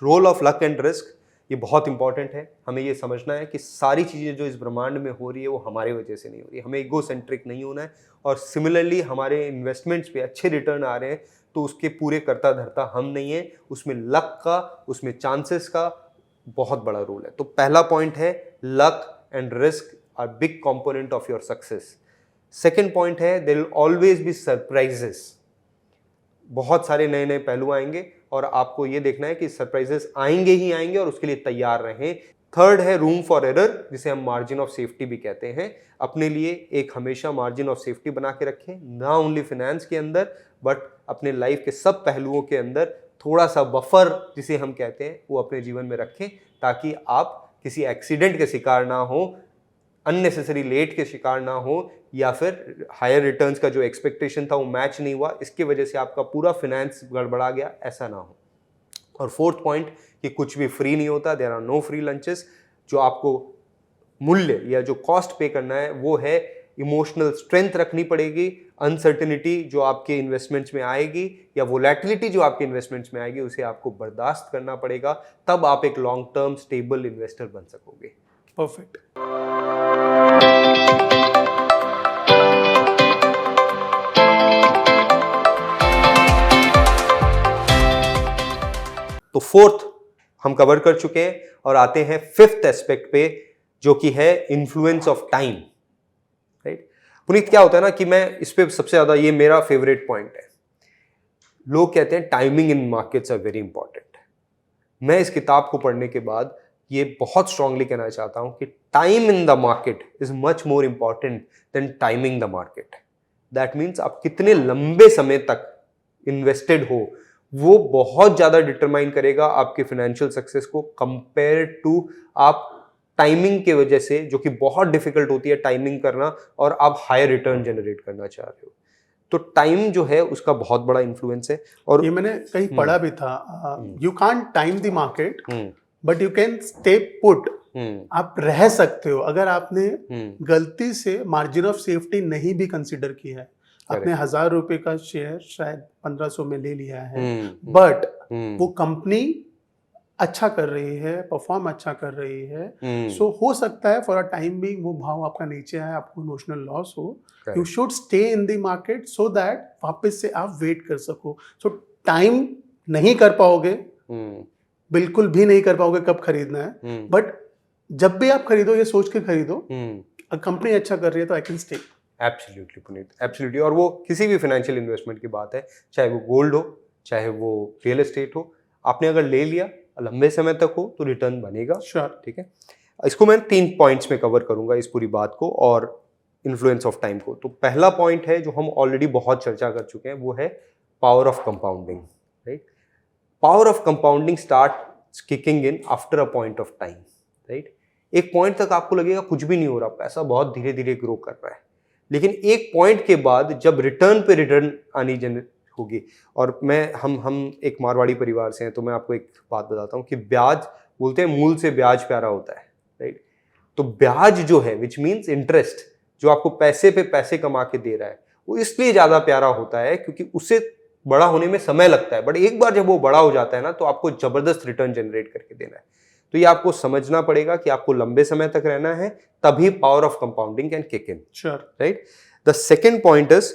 Role of luck and risk, ये बहुत important है। हमें ये समझना है कि सारी चीज़ें जो इस ब्रह्मांड में हो रही है वो हमारे वजह से नहीं हो रही है। हमें ईगो सेंट्रिक नहीं होना है, और सिमिलरली हमारे इन्वेस्टमेंट्स पे अच्छे रिटर्न आ रहे हैं तो उसके पूरे करता धरता हम नहीं है, उसमें लक का, उसमें चांसेस का बहुत बड़ा रोल है। तो पहला पॉइंट है luck and risk are big component of your success. Second point है there will always be surprises. बहुत सारे नए नए पहलू आएंगे और आपको ये देखना है कि सरप्राइजेस आएंगे ही आएंगे और उसके लिए तैयार रहें। थर्ड है रूम फॉर एरर, जिसे हम मार्जिन ऑफ सेफ्टी भी कहते हैं। अपने लिए एक हमेशा मार्जिन ऑफ सेफ्टी बना के रखें, ना ओनली फाइनेंस के अंदर बट अपने लाइफ के सब पहलुओं के अंदर थोड़ा सा बफर जिसे हम कहते हैं वो अपने जीवन में रखें, ताकि आप किसी एक्सीडेंट के शिकार ना हो, अननेसेसरी लेट के शिकार ना हो, या फिर हायर रिटर्न्स का जो एक्सपेक्टेशन था वो मैच नहीं हुआ, इसकी वजह से आपका पूरा फाइनेंस गड़बड़ा गया, ऐसा ना हो। और फोर्थ पॉइंट कि कुछ भी फ्री नहीं होता, there are no free lunches. जो आपको मूल्य या जो कॉस्ट पे करना है वो है इमोशनल स्ट्रेंथ रखनी पड़ेगी, अनसर्टेनिटी जो आपके इन्वेस्टमेंट्स में आएगी या वोलेटिलिटी जो आपके इन्वेस्टमेंट्स में आएगी उसे आपको बर्दाश्त करना पड़ेगा, तब आप एक लॉन्ग टर्म स्टेबल इन्वेस्टर बन सकोगे। परफेक्ट। तो फोर्थ हम कवर कर चुके हैं और आते हैं फिफ्थ एस्पेक्ट पे, जो कि है influence of time. Right Puneet, क्या होता है ना कि मैं इस पे सबसे ज्यादा, ये मेरा फेवरेट पॉइंट है। लोग कहते हैं timing in markets are very important. मैं इस किताब को पढ़ने के बाद ये बहुत स्ट्रांगली कहना चाहता हूं कि time in the market is much more important than timing the market. That means आप कितने लंबे समय तक इन्वेस्टेड हो वो बहुत ज्यादा डिटरमाइन करेगा आपके फाइनेंशियल सक्सेस को, कंपेयर टू आप टाइमिंग के वजह से, जो कि बहुत डिफिकल्ट होती है टाइमिंग करना, और आप हायर रिटर्न जनरेट करना चाह रहे हो। तो टाइम जो है उसका बहुत बड़ा इन्फ्लुएंस है। और ये मैंने कहीं पढ़ा भी था, you can't time the market but you can stay put. आप रह सकते हो अगर आपने गलती से मार्जिन ऑफ सेफ्टी नहीं भी कंसीडर किया है। आपने 1000 रुपए का शेयर शायद 1500 में ले लिया है, बट वो कंपनी अच्छा कर रही है, परफॉर्म अच्छा कर रही है, सो हो सकता है फॉर अ टाइम बीइंग वो भाव आपका नीचे आए, आपको इमोशनल लॉस हो। You should stay in the market so that वापस से आप वेट कर सको। सो टाइम नहीं कर पाओगे, बिल्कुल भी नहीं कर पाओगे कब खरीदना है, बट जब भी आप खरीदो ये सोच के खरीदो कंपनी अच्छा कर रही है तो I can stay. Absolutely Puneet, absolutely. और वो किसी भी फाइनेंशियल इन्वेस्टमेंट की बात है, चाहे वो गोल्ड हो, चाहे वो रियल एस्टेट हो, आपने अगर ले लिया लंबे समय तक हो तो रिटर्न बनेगा। श्योर। ठीक है, इसको मैं 3 पॉइंट्स में कवर करूंगा इस पूरी बात को और इन्फ्लुएंस ऑफ टाइम को। तो पहला पॉइंट है जो हम ऑलरेडी बहुत चर्चा कर चुके हैं, वो है power of compounding. Right, power of compounding start kicking in after a point of time. Right, एक पॉइंट तक आपको लगेगा कुछ भी नहीं हो रहा, पैसा बहुत धीरे धीरे ग्रो कर रहा है, लेकिन एक पॉइंट के बाद जब रिटर्न पे रिटर्न आनी होगी, और हम एक मारवाड़ी परिवार से हैं तो मैं आपको एक बात बताता हूँ कि ब्याज, बोलते हैं मूल से ब्याज प्यारा होता है। राइट, तो ब्याज जो है विच मीन्स इंटरेस्ट, जो आपको पैसे पे पैसे कमा के दे रहा है, वो इसलिए ज्यादा प्यारा होता है क्योंकि उसे बड़ा होने में समय लगता है, बट एक बार जब वो बड़ा हो जाता है ना तो आपको जबरदस्त रिटर्न जनरेट करके देना है। तो ये आपको समझना पड़ेगा कि आपको लंबे समय तक रहना है, तभी power of compounding can kick in. Sure. Right, the second point is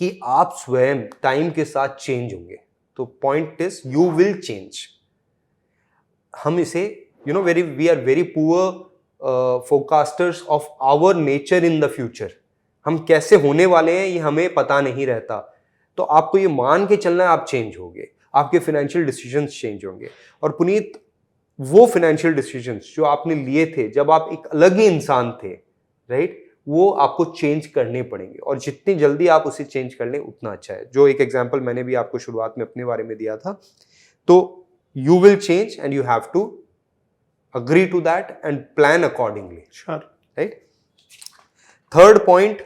कि आप स्वयं टाइम के साथ चेंज होंगे। तो point is you will change. हम इसे we are very poor forecasters of our nature in the future. हम कैसे होने वाले हैं ये हमें पता नहीं रहता, तो आपको ये मान के चलना है आप चेंज होंगे, आपके फाइनेंशियल डिसीजंस चेंज होंगे। और पुनीत, वो फाइनेंशियल डिसीजंस जो आपने लिए थे जब आप एक अलग ही इंसान थे, राइट, वो आपको चेंज करने पड़ेंगे, और जितनी जल्दी आप उसे चेंज कर लें उतना अच्छा है। जो एक एग्जांपल मैंने भी आपको शुरुआत में अपने बारे में दिया था, तो you will change and you have to agree to that and plan accordingly. Sure. Right, third point,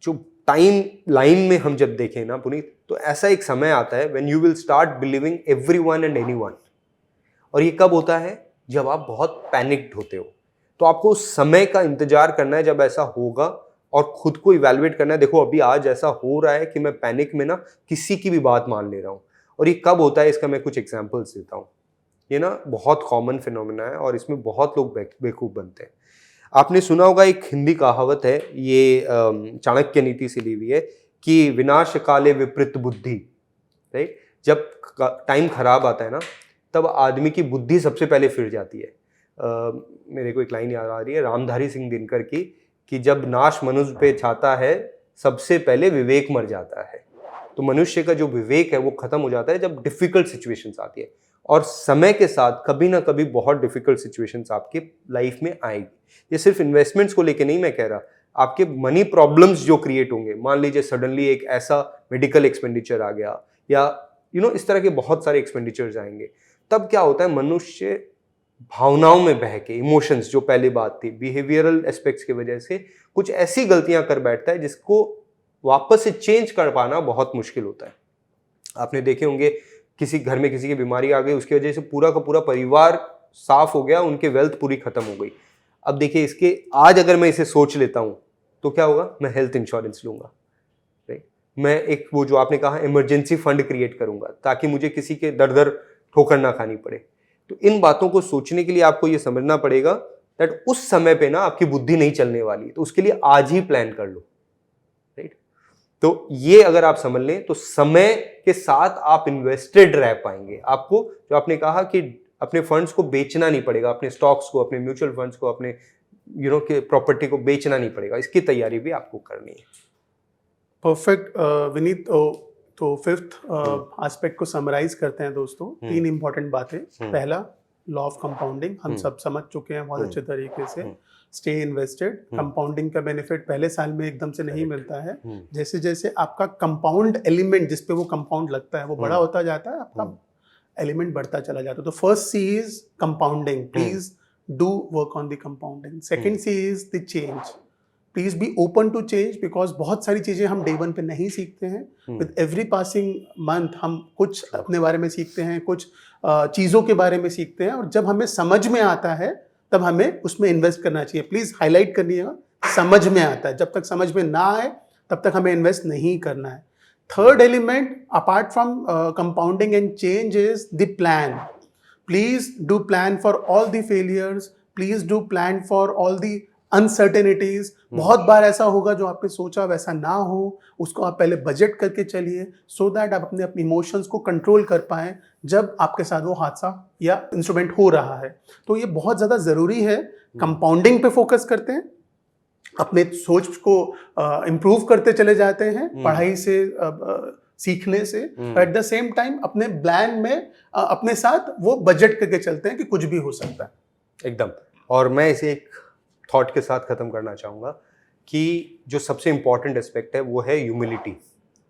जो टाइम लाइन में हम जब देखें ना पुनीत, तो ऐसा एक समय आता है when you will start believing everyone and anyone. और ये कब होता है? जब आप बहुत पैनिक्ड होते हो। तो आपको उस समय का इंतजार करना है जब ऐसा होगा, और खुद को इवैल्यूएट करना है। देखो अभी आज ऐसा हो रहा है कि मैं पैनिक में ना किसी की भी बात मान ले रहा हूं, और ये कब होता है इसका मैं कुछ एग्जांपल्स देता हूँ। ये ना बहुत कॉमन फिनोमेना है और इसमें बहुत लोग बेवकूफ़ बनते हैं। आपने सुना होगा एक हिंदी कहावत है, ये चाणक्य नीति से ली हुई है कि विनाश काले विपरीत बुद्धि, राइट। जब टाइम खराब आता है ना तब आदमी की बुद्धि सबसे पहले फिर जाती है। मेरे को एक लाइन याद आ रही है रामधारी सिंह दिनकर की कि जब नाश मनुष्य पे छाता है सबसे पहले विवेक मर जाता है। तो मनुष्य का जो विवेक है वो खत्म हो जाता है जब डिफिकल्ट सिचुएशंस आती है, और समय के साथ कभी ना कभी बहुत डिफिकल्ट सिचुएशंस आपके लाइफ में आएगी। ये सिर्फ इन्वेस्टमेंट्स को लेके नहीं मैं कह रहा, आपके मनी प्रॉब्लम्स जो क्रिएट होंगे, मान लीजिए सडनली एक ऐसा मेडिकल एक्सपेंडिचर आ गया या इस तरह के बहुत सारे एक्सपेंडिचर्स आएंगे, तब क्या होता है मनुष्य भावनाओं में बह के, इमोशंस जो पहले बात थी, बिहेवियरल एस्पेक्ट्स की वजह से कुछ ऐसी गलतियां कर बैठता है जिसको वापस से चेंज कर पाना बहुत मुश्किल होता है। आपने देखे होंगे किसी घर में किसी की बीमारी आ गई, उसकी वजह से पूरा का पूरा परिवार साफ हो गया, उनके वेल्थ पूरी खत्म हो गई। अब देखिए इसके आज अगर मैं इसे सोच लेता हूं तो क्या होगा, मैं हेल्थ इंश्योरेंस लूंगा, राइट। मैं एक वो जो आपने कहा इमरजेंसी फंड क्रिएट करूंगा ताकि मुझे किसी के दर दर ठोकर ना खानी पड़े। तो इन बातों को सोचने के लिए आपको ये समझना पड़ेगा दैट उस समय पे ना आपकी बुद्धि नहीं चलने वाली, तो उसके लिए आज ही प्लान कर लो, राइट। तो ये अगर आप समझ लें तो समय के साथ आप इन्वेस्टेड रह पाएंगे। आपको जो आपने कहा कि अपने फंड्स को बेचना नहीं पड़ेगा, अपने स्टॉक्स को, अपने म्यूचुअल फंड्स को, अपने के प्रॉपर्टी को बेचना नहीं पड़ेगा, इसकी तैयारी भी आपको करनी है। परफेक्ट विनीत। तो फिफ्थ एस्पेक्ट को समराइज करते हैं दोस्तों। 3 इंपॉर्टेंट बातें। पहला, लॉ ऑफ कंपाउंडिंग हम सब समझ चुके हैं बहुत अच्छे तरीके से। Stay invested. कंपाउंडिंग का बेनिफिट पहले साल में एकदम से नहीं मिलता है। जैसे जैसे आपका कंपाउंड एलिमेंट जिसपे वो कंपाउंड लगता है वो बड़ा होता जाता है, आपका एलिमेंट बढ़ता चला जाता है। तो first C is compounding, please do work on the compounding. Second C is the change, please be open to change, because बहुत सारी चीजें हम डे 1 पे नहीं सीखते हैं। विद एवरी पासिंग मंथ हम कुछ अपने बारे में सीखते हैं, कुछ चीज़ों के बारे में सीखते हैं, और जब हमें समझ में आता है तब हमें उसमें इन्वेस्ट करना चाहिए। प्लीज हाईलाइट करनी है, समझ में आता है। जब तक समझ में ना आए तब तक हमें इन्वेस्ट नहीं करना है। Third element apart from compounding and change is the plan. Please do plan for all the failures, please do plan for all the uncertainties. बहुत बार ऐसा होगा जो आपने सोचा वैसा ना हो, उसको आप पहले बजट करके चलिए सो दैट आप अपने इमोशंस को कंट्रोल कर पाएं जब आपके साथ वो हादसा या इंस्ट्रूमेंट हो रहा है। तो ये बहुत ज़्यादा ज़रूरी है। कंपाउंडिंग पे फोकस करते हैं, अपने सोच को इम्प्रूव करते चले जाते हैं पढ़ाई से, सीखने से। एट द सेम टाइम अपने प्लान में अपने साथ वो बजट करके चलते हैं कि कुछ भी हो सकता है। एकदम। और मैं इसे एक थॉट के साथ ख़त्म करना चाहूँगा कि जो सबसे इम्पॉर्टेंट एस्पेक्ट है वो है ह्यूमिलिटी।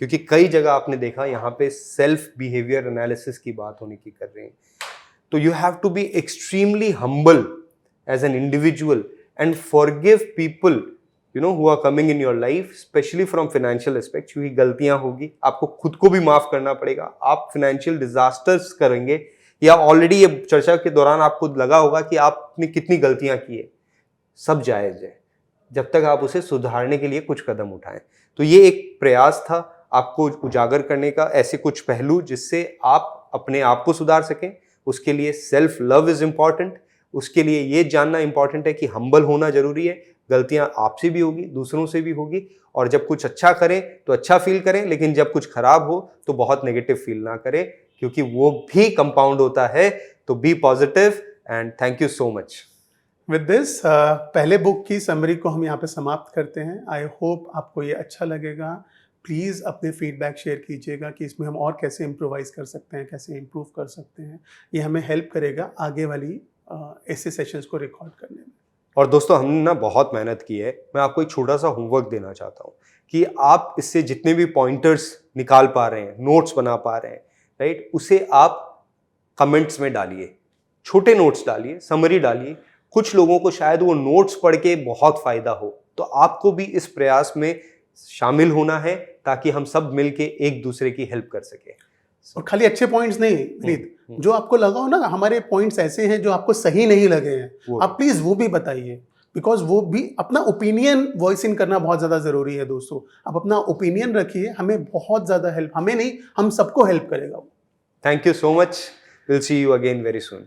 क्योंकि कई जगह आपने देखा यहाँ पे सेल्फ बिहेवियर एनालिसिस की बात होने की कर रहे हैं। तो you have to be extremely humble as an individual and forgive people who are coming in your life, specially from financial aspect. क्योंकि गलतियाँ होगी, आपको खुद को भी माफ़ करना पड़ेगा। आप फाइनेंशियल डिजास्टर्स करेंगे, या ऑलरेडी ये चर्चा के दौरान आपको लगा होगा कि आपने कितनी गलतियाँ की है। सब जायज़ है जब तक आप उसे सुधारने के लिए कुछ कदम उठाएं। तो ये एक प्रयास था आपको उजागर करने का, ऐसे कुछ पहलू जिससे आप अपने आप को सुधार सकें। उसके लिए सेल्फ लव इज़ इम्पॉर्टेंट। उसके लिए ये जानना इम्पॉर्टेंट है कि हम्बल होना जरूरी है। गलतियां आपसे भी होगी, दूसरों से भी होगी, और जब कुछ अच्छा करें तो अच्छा फील करें, लेकिन जब कुछ खराब हो तो बहुत नेगेटिव फील ना करें, क्योंकि वो भी कंपाउंड होता है। तो be positive and thank you so much. With this पहले बुक की समरी को हम यहाँ पे समाप्त करते हैं। आई होप आपको ये अच्छा लगेगा। प्लीज़ अपने फीडबैक शेयर कीजिएगा कि इसमें हम और कैसे इम्प्रोवाइज कर सकते हैं, कैसे इम्प्रूव कर सकते हैं। ये हमें हेल्प करेगा आगे वाली ऐसे सेशंस को रिकॉर्ड करने में। और दोस्तों, हमने ना बहुत मेहनत की है। मैं आपको एक छोटा सा होमवर्क देना चाहता हूँ कि आप इससे जितने भी पॉइंटर्स निकाल पा रहे हैं, नोट्स बना पा रहे हैं, राइट, उसे आप कमेंट्स में डालिए। छोटे नोट्स डालिए, समरी डालिए। कुछ लोगों को शायद वो नोट्स पढ़ के बहुत फायदा हो, तो आपको भी इस प्रयास में शामिल होना है ताकि हम सब मिलके एक दूसरे की हेल्प कर सके। और खाली अच्छे पॉइंट्स नहीं रीत, जो आपको लगा हो ना हमारे पॉइंट्स ऐसे हैं जो आपको सही नहीं लगे हैं, आप प्लीज वो भी बताइए, बिकॉज वो भी अपना ओपिनियन वॉइस इन करना बहुत ज्यादा जरूरी है। दोस्तों, आप अपना ओपिनियन रखिए, हमें बहुत ज्यादा हेल्प, हमें नहीं हम सबको हेल्प करेगा वो। Thank you so much, will see you again very soon.